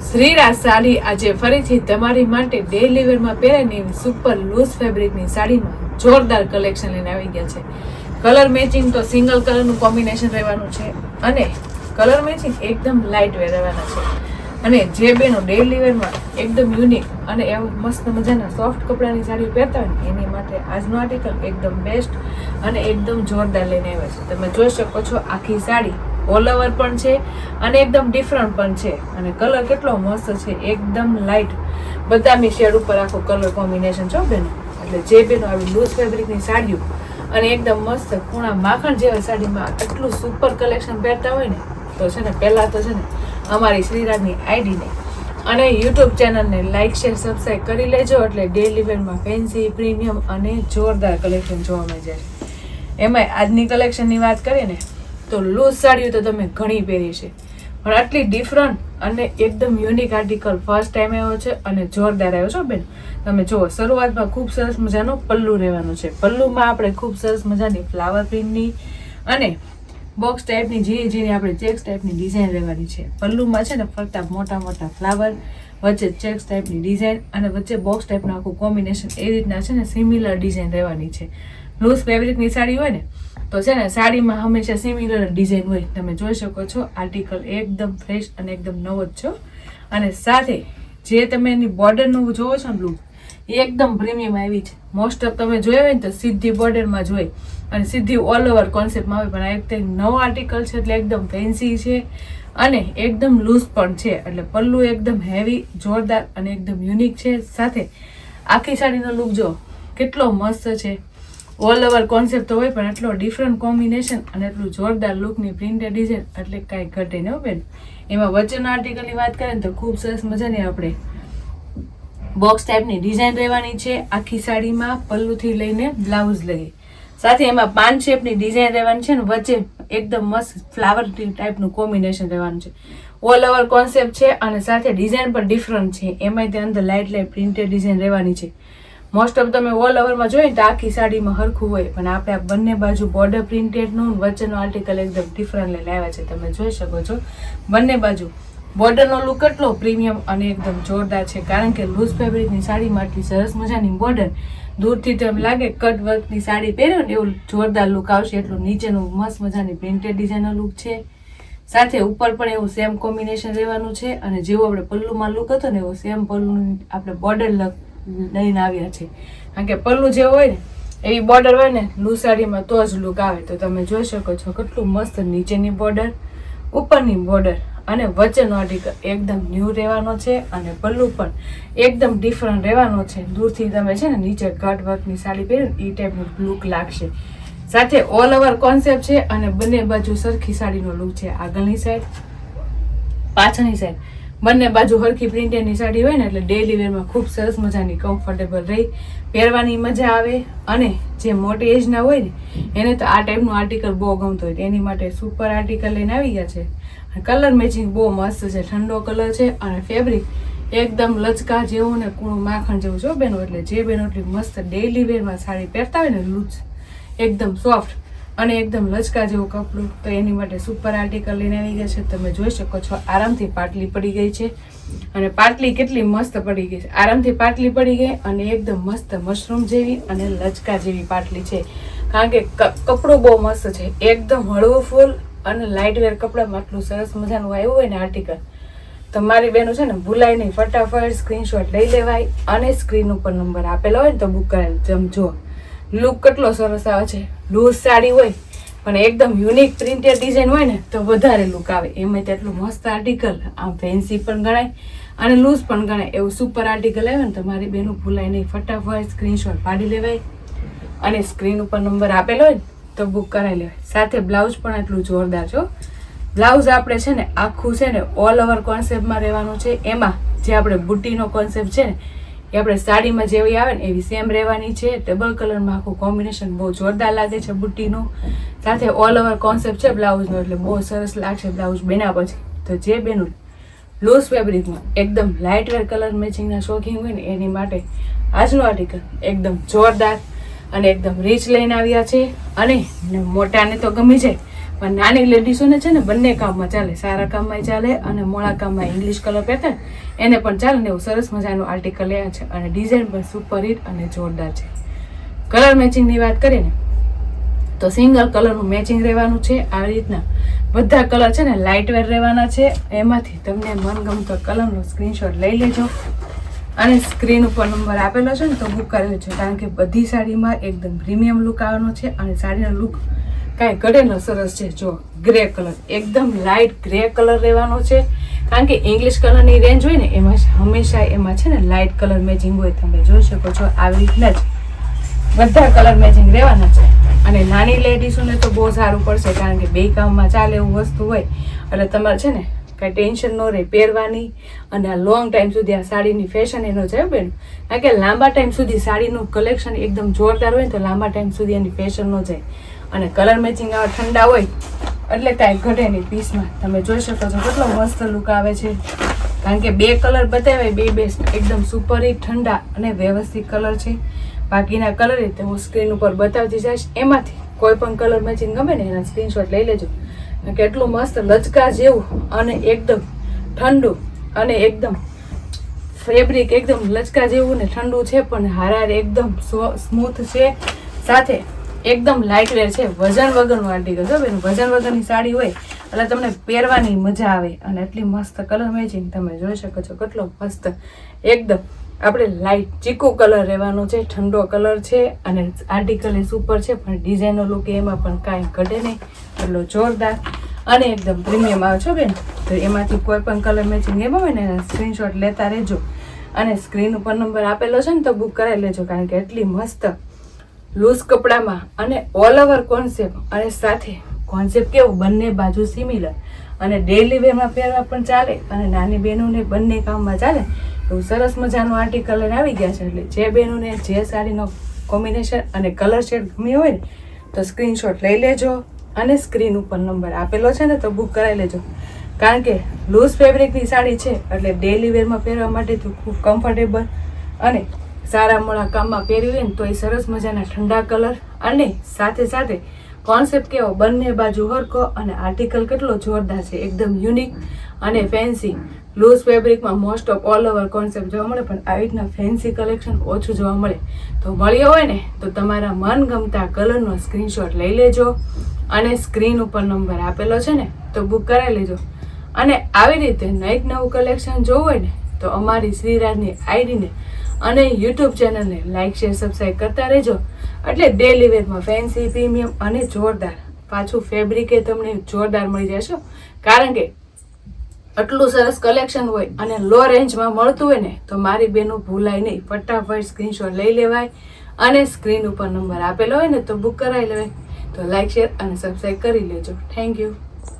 શ્રીરાજ સાડી આજે ફરીથી તમારી માટે ડેઈલી વેરમાં પહેરાય એવી સુપર લૂઝ ફેબ્રિકની સાડીમાં જોરદાર કલેક્શન લઈને આવી ગયા છે. કલર મેચિંગ તો સિંગલ કલરનું કોમ્બિનેશન રહેવાનું છે અને કલર મેચિંગ એકદમ લાઇટ વેર રહેવાના છે. અને જે બેનો ડેઈલી વેરમાં એકદમ યુનિક અને એવા મસ્ત મજાના સોફ્ટ કપડાની સાડી પહેરતા હોય ને એની માટે આજનું આર્ટિકલ એકદમ બેસ્ટ અને એકદમ જોરદાર લઈને આવ્યા છે. તમે જોઈ શકો છો આખી સાડી ઓલ ઓવર પણ છે અને એકદમ ડિફરન્ટ પણ છે અને કલર કેટલો મસ્ત છે, એકદમ લાઇટ બદામી શેડ ઉપર આખો કલર કોમ્બિનેશન છો બેનો. એટલે જે બેનો આવી લૂઝ ફેબ્રિકની સાડીઓ અને એકદમ મસ્ત પૂણા માખણ જેવા સાડીમાં આટલું સુપર કલેક્શન પહેરતા હોય ને તો છે ને પહેલાં તો છે ને અમારી શ્રીરાજની આઈડીને અને યુટ્યુબ ચેનલને લાઇક શેર સબસ્ક્રાઈબ કરી લેજો એટલે ડેઈલી વેરમાં ફેન્સી પ્રીમિયમ અને જોરદાર કલેક્શન જોવા મળી જાય. એમાંય આજની કલેક્શનની વાત કરીએ ને તો લૂઝ સાડીઓ તો તમે ઘણી પહેરી છે પણ આટલી ડિફરન્ટ અને એકદમ યુનિક આર્ટિકલ ફર્સ્ટ ટાઈમ આવ્યો છે અને જોરદાર આવ્યો છો બેન. તમે જુઓ શરૂઆતમાં ખૂબ સરસ મજાનો પલ્લુ રહેવાનો છે. પલ્લુમાં આપણે ખૂબ સરસ મજાની ફ્લાવર પ્રિન્ટની અને બોક્સ ટાઈપની ઝીણી આપણે ચેક્સ ટાઈપની ડિઝાઇન રહેવાની છે. પલ્લુમાં છે ને ફરતા મોટા મોટા ફ્લાવર, વચ્ચે ચેક્સ ટાઈપની ડિઝાઇન અને વચ્ચે બોક્સ ટાઈપનું આખું કોમ્બિનેશન એ રીતના છે ને સિમિલર ડિઝાઇન રહેવાની છે. લૂઝ ફેબ્રિકની સાડી હોય ને તો છે ને સાડીમાં હંમેશા સિમિલર ડિઝાઇન હોય. તમે જોઈ શકો છો આર્ટિકલ એકદમ ફ્રેશ અને એકદમ નવો જ છો. અને સાથે જે તમે એની બોર્ડરનું જોવો છો ને લુક એ એકદમ પ્રીમિયમ આવી છે. મોસ્ટ ઓફ તમે જોયા હોય ને તો સીધી બોર્ડરમાં જોઈ અને સીધી ઓલ ઓવર કોન્સેપ્ટમાં આવે પણ આ એક નવો આર્ટિકલ છે એટલે એકદમ ફેન્સી છે અને એકદમ લૂઝ પણ છે. એટલે પલ્લુ એકદમ હેવી જોરદાર અને એકદમ યુનિક છે. સાથે આખી સાડીનો લુક જો કેટલો મસ્ત છે. ઓલ ઓવર કોન્સેપ્ટ તો હોય પણ એટલો ડિફરન્ટ કોમ્બિનેશન અને એટલું જોરદાર લુકની પ્રિન્ટેડ ડિઝાઇન એટલે કાંઈ ઘટે ન બેન. એમાં વચ્ચેના આર્ટિકલની વાત કરીએ ને તો ખૂબ સરસ મજાની આપણે બોક્સ ટાઈપની ડિઝાઇન રહેવાની છે આખી સાડીમાં પલ્લુથી લઈને બ્લાઉઝ લગી. સાથે એમાં પાન શેપની ડિઝાઇન રહેવાની છે ને વચ્ચે એકદમ મસ્ત ફ્લાવર ટાઈપનું કોમ્બિનેશન રહેવાનું છે. ઓલ ઓવર કોન્સેપ્ટ છે અને સાથે ડિઝાઇન પણ ડિફરન્ટ છે. એમાંય તે અંદર લાઇટ લાઇટ પ્રિન્ટેડ ડિઝાઇન રહેવાની છે. મોસ્ટ ઓફ તમે ઓલ ઓવરમાં જોઈએ ને તો આખી સાડીમાં હરખું હોય પણ આપણે આ બંને બાજુ બોર્ડર પ્રિન્ટેડનું વચ્ચેનો આર્ટિકલ એકદમ ડિફરન્ટ લઈને આવ્યા છે. તમે જોઈ શકો છો બંને બાજુ બોર્ડરનો લુક કેટલો પ્રીમિયમ અને એકદમ જોરદાર છે કારણ કે લૂઝ ફેબ્રિકની સાડીમાં આટલી સરસ મજાની બોર્ડર દૂરથી તો એમ લાગે કટ વર્કની સાડી પહેર્યો ને એવું જોરદાર લુક આવશે. એટલું નીચેનું મસ્ત મજાની પ્રિન્ટેડ ડિઝાઇનનો લુક છે. સાથે ઉપર પણ એવું સેમ કોમ્બિનેશન રહેવાનું છે અને જેવો આપણે પલ્લુમાં લુક હતો ને એવો સેમ પલ્લુની આપણે બોર્ડર લઈને આવ્યા છે. કારણ કે પલ્લુ જેવો હોય ને એવી બોર્ડર હોય ને લૂઝ સાડીમાં તો જ લુક આવે. તો તમે જોઈ શકો છો કેટલું મસ્ત નીચેની બોર્ડર, ઉપરની બોર્ડર અને વચ્ચેનો આર્ટિકલ એકદમ ન્યૂ રહેવાનો છે અને પલ્લુ પણ એકદમ ડિફરન્ટ રહેવાનો છે. દૂરથી તમે છે ને નીચે કટ વર્કની સાડી પહેરી એ ટાઈપનું લુક લાગશે. સાથે ઓલ ઓવર કોન્સેપ્ટ છે અને બંને બાજુ સરખી સાડીનો લુક છે. આગળની સાઈડ, પાછળની સાઈડ બંને બાજુ હરખી પ્રિન્ટેડની સાડી હોય ને એટલે ડેઈલી વેરમાં ખૂબ સરસ મજાની કમ્ફર્ટેબલ રહી પહેરવાની મજા આવે. અને જે મોટી એજના હોય ને એને તો આ ટાઈપનું આર્ટિકલ બહુ ગમતો હોય એની માટે સુપર આર્ટિકલ લઈને આવી ગયા છે. કલર મેચિંગ બહુ મસ્ત છે, ઠંડો કલર છે અને ફેબ્રિક એકદમ લચકા જેવું ને કૂણું માખણ જેવું છો બેનો. એટલે જે બેનો એટલી મસ્ત ડેઈલી વેરમાં સાડી પહેરતા હોય ને લૂઝ એકદમ સોફ્ટ અને એકદમ લચકા જેવું કપડું તો એની માટે સુપર આર્ટિકલ લઈને આવી ગયા છે. તમે જોઈ શકો છો આરામથી પાટલી પડી ગઈ છે અને પાટલી કેટલી મસ્ત પડી ગઈ છે. આરામથી પાટલી પડી ગઈ અને એકદમ મસ્ત મશરૂમ જેવી અને લચકા જેવી પાટલી છે કારણ કે કપડું બહુ મસ્ત છે. એકદમ હળવું ફૂલ અને લાઇટ વેર કપડામાં આટલું સરસ મજાનું આવ્યું હોય ને આર્ટિકલ તમારી બેનું છે ને ભૂલાય નહીં. ફટાફટ સ્ક્રીનશોટ લઈ લેવાય અને સ્ક્રીન ઉપર નંબર આપેલો હોય ને તો બુક કરાય. જમજો લુક કેટલો સરસ આવે છે. લૂઝ સાડી હોય પણ એકદમ યુનિક પ્રિન્ટેડ ડિઝાઇન હોય ને તો વધારે લુક આવે. એમાં તેટલું મસ્ત આર્ટિકલ આમ ફેન્સી પણ ગણાય અને લૂઝ પણ ગણાય એવું સુપર આર્ટિકલ આવે ને તમારી બેનું ભૂલાય નહીં. ફટાફટ સ્ક્રીનશોટ પાડી લેવાય અને સ્ક્રીન ઉપર નંબર આપેલો હોય ને તો બુક કરાવી લેવાય. સાથે બ્લાઉઝ પણ એટલું જોરદાર છો. બ્લાઉઝ આપણે છે ને આખું છે ને ઓલ ઓવર કોન્સેપ્ટમાં રહેવાનું છે. એમાં જે આપણે બુટ્ટીનો કોન્સેપ્ટ છે ને એ આપણે સાડીમાં જેવી આવે ને એવી સેમ રહેવાની છે. ડબલ કલરમાં આખું કોમ્બિનેશન બહુ જોરદાર લાગે છે બુટ્ટીનું. સાથે ઓલ ઓવર કોન્સેપ્ટ છે બ્લાઉઝનો એટલે બહુ સરસ લાગશે બ્લાઉઝ બેના પછી. તો જે બેનું લૂઝ ફેબ્રિકમાં એકદમ લાઇટ વેર કલર મેચિંગના શોખીન હોય ને એની માટે આજનું આર્ટિકલ એકદમ જોરદાર અને એકદમ રીચ લઈને આવ્યા છે. અને મોટાને તો ગમી જાય પણ નાની લેડીઝોને છે ને બંને કામમાં ચાલે, સારા કામમાં ચાલે અને મોડા કામમાં ઇંગ્લિશ કલર પહેરતા એને પણ ચાલે ને એવું સરસ મજાનું આર્ટિકલ લેવા છે અને ડિઝાઇન પણ સુપર હિટ અને જોરદાર છે. કલર મેચિંગની વાત કરીએ ને તો સિંગલ કલરનું મેચિંગ રહેવાનું છે. આવી રીતના બધા કલર છે ને લાઇટ વેર રહેવાના છે. એમાંથી તમને મનગમતો કલરનો સ્ક્રીનશોટ લઈ લેજો અને સ્ક્રીન ઉપર નંબર આપેલો છે ને તો બુક કરેલો છે, કારણ કે બધી સાડીમાં એકદમ પ્રીમિયમ લુક આવવાનો છે અને સાડીનો લુક કાંઈ ઘટેલો સરસ છે. જો ગ્રે કલર, એકદમ લાઇટ ગ્રે કલર રહેવાનો છે, કારણ કે ઇંગ્લિશ કલરની રેન્જ હોય ને એમાં હંમેશા એમાં છે ને લાઇટ કલર મેચિંગ હોય. તમે જોઈ શકો છો આવી રીતના જ બધા કલર મેચિંગ રહેવાના છે. અને નાની લેડીઝોને તો બહુ સારું પડશે, કારણ કે બે કામમાં ચાલે એવું વસ્તુ હોય એટલે તમારે છે ને કાંઈ ટેન્શન ન રહે પહેરવાની. અને આ લોંગ ટાઈમ સુધી આ સાડીની ફેશન એનો છે બેન, કારણ કે લાંબા ટાઈમ સુધી સાડીનું કલેક્શન એકદમ જોરદાર હોય ને તો લાંબા ટાઈમ સુધી એની ફેશન ન જાય. અને કલર મેચિંગ આવા ઠંડા હોય એટલે કાંઈ ઘટે નહીં પીસમાં. તમે જોઈ શકો છો કેટલો મસ્ત લુક આવે છે, કારણ કે બે કલર બતાવ્યા બે એકદમ સુપર હિટ ઠંડા અને વ્યવસ્થિત કલર છે. બાકીના કલર રીતે હું સ્ક્રીન ઉપર બતાવતી જઈશ, એમાંથી કોઈ પણ કલર મેચિંગ ગમે ને એના સ્ક્રીનશોટ લઈ લેજો. કેટલું મસ્ત લચકા જેવું અને એકદમ ઠંડુ અને એકદમ ફેબ્રિક એકદમ લચકા જેવું ને ઠંડુ છે, પણ હારાર એકદમ સ્મૂથ છે, સાથે એકદમ લાઇટ વેર છે. વજન વગરનું આર્ટિકલ જો બેન, વજન વગરની સાડી હોય એટલે તમને પહેરવાની મજા આવે. અને એટલી મસ્ત કલર મેચિંગ તમે જોઈ શકો છો કેટલો મસ્ત એકદમ આપણે લાઇટ ચીકુ કલર રહેવાનો છે, ઠંડો કલર છે અને આર્ટિકલ એ સુપર છે, પણ ડિઝાઇનનો લુક એમાં પણ કાંઈ ઘટે નહીં, એટલો જોરદાર અને એકદમ પ્રીમિયમ આવે છો બેન. તો એમાંથી કોઈ પણ કલર મેચિંગ એમાં હોય ને એના સ્ક્રીનશોટ લેતા રહેજો અને સ્ક્રીન ઉપર નંબર આપેલો છે ને તો બુક કરાવી લેજો, કારણ કે એટલી મસ્ત લૂઝ કપડામાં અને ઓલ ઓવર કોન્સેપ્ટ અને સાથે કોન્સેપ્ટ કેવું બંને બાજુ સિમિલર અને ડેઈલી વેરમાં પહેરવા પણ ચાલે અને નાની બહેનોને બંને કામમાં ચાલે એવું સરસ મજાનું આર્ટિકલ લઈને આવી ગયા છે. એટલે જે બહેનોને જે સાડીનો કોમ્બિનેશન અને કલર શેડ ગમ્યો હોય ને તો સ્ક્રીનશોટ લઈ લેજો અને સ્ક્રીન ઉપર નંબર આપેલો છે ને તો બુક કરાવી લેજો, કારણ કે લૂઝ ફેબ્રિકની સાડી છે એટલે ડેઈલી વેરમાં પહેરવા માટે તો ખૂબ કમ્ફર્ટેબલ અને સારા મોડા કામમાં પહેરી હોય ને તો એ સરસ મજાના ઠંડા કલર અને સાથે સાથે કોન્સેપ્ટ કેવો બંને બાજુ હરકો અને આર્ટિકલ કેટલો જોરદાર છે, એકદમ યુનિક અને ફેન્સી. લૂઝ ફેબ્રિકમાં most of all over concept જોવા મળે, પણ આવી રીતના ફેન્સી કલેક્શન ઓછું જોવા મળે. તો મળ્યો હોય ને તો તમારા મનગમતા કલરનો સ્ક્રીનશોટ લઈ લેજો અને સ્ક્રીન ઉપર નંબર આપેલો છે ને તો બુક કરાવી લેજો. અને આવી રીતે નઈક નવું કલેક્શન જોવું હોય ને તો અમારી શ્રીરાજની આઈડીને અને યુટ્યુબ ચેનલને લાઇક શેર સબસ્ક્રાઈબ કરતા રહેજો, એટલે ડેલી વેરમાં ફેન્સી પ્રીમિયમ અને જોરદાર પાછું ફેબ્રિકે તમને જોરદાર મળી જશો, કારણ કે આટલું સરસ કલેક્શન હોય અને લો રેન્જમાં મળતું હોય ને તો મારી બેનો ભૂલાય નહીં, ફટાફટ સ્ક્રીનશોટ લઈ લેવાય અને સ્ક્રીન ઉપર નંબર આપેલો હોય ને તો બુક કરાવી લેવાય. તો લાઇક શેર અને સબસ્ક્રાઈબ કરી લેજો. Thank you.